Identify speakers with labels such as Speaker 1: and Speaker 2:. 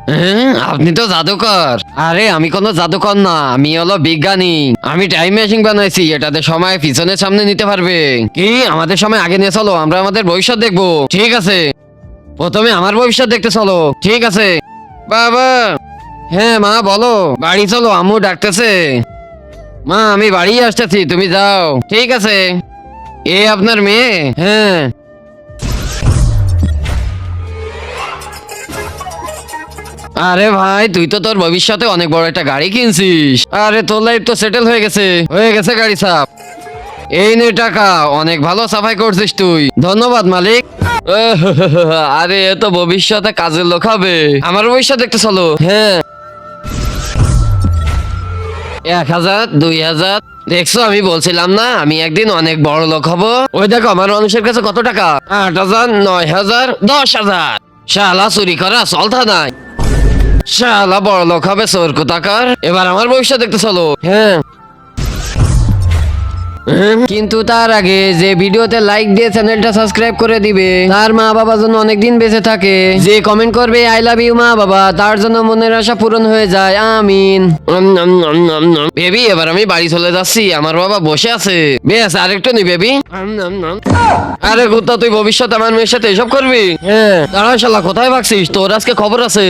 Speaker 1: আপনি তো জাদুকর। আরে আমি কোনো জাদুকর না, আমি হলো বিজ্ঞানী। আমি টাইম মেশিন বানাইছি, এটাতে সময় পিছনে সামনে নিতে পারবে। কি আমাদের সময় আগে নিয়ে চলো, আমরা আমাদের ভবিষ্যৎ দেখবো। ঠিক আছে, প্রথমে আমার ভবিষ্যৎ দেখতে চলো। ঠিক আছে বাবা। হ্যাঁ মা বলো। বাড়ি চলো, আম্মু ডাকতেছে। মা আমি বাড়ি আসতেছি, তুমি যাও। ঠিক আছে। এ আপনার মেয়ে? হ্যাঁ। আরে ভাই তুই তো তোর ভবিষ্যতে অনেক বড় একটা গাড়ি কিনছিস। আরে তোর লাইফ তো সেটেল হয়ে গেছে, হয়ে গেছে গাড়ি সাফ। এই নে টাকা, অনেক ভালো সাফাই করছিস তুই। ধন্যবাদ মালিক। আরে এ তো ভবিষ্যতে কাজের লোক হবে। আমার ভবিষ্যৎ দেখতে চলো। হ্যাঁ। 1000, 2000। দেখছো আমি বলছিলাম না আমি একদিন অনেক বড় লোক হব। ওই দেখো আমার মানুষের কাছে কত টাকা, 8000, 9000, 10,000। শালা চুরি করা চলতা নাই। শালা বড় লোক হবে চোর কোথাকার। এবার আমার ভবিষ্যৎ দেখতে চলো। হ্যাঁ। কিন্তু তার আগে যে ভিডিওতে লাইক দিয়ে চ্যানেলটা সাবস্ক্রাইব করে দিবে, তার মা বাবা যেন অনেকদিন বেঁচে থাকে। যে কমেন্ট করবে আই লাভ ইউ মা বাবা, তার জন্য মনের আশা পূরণ হয়ে যায়। আমিন। বেবি এবার আমি বাড়ি চলে যাচ্ছি, আমার বাবা বসে আছে। বেশ আরেকটু নি বেবি। আরে কুত্তা তুই ভবিষ্যৎ আমার মেয়ের সাথে এসব করবি? হ্যাঁ। দাঁড়া শালা কোথায় ভাগছিস, তোর আজকে খবর আছে।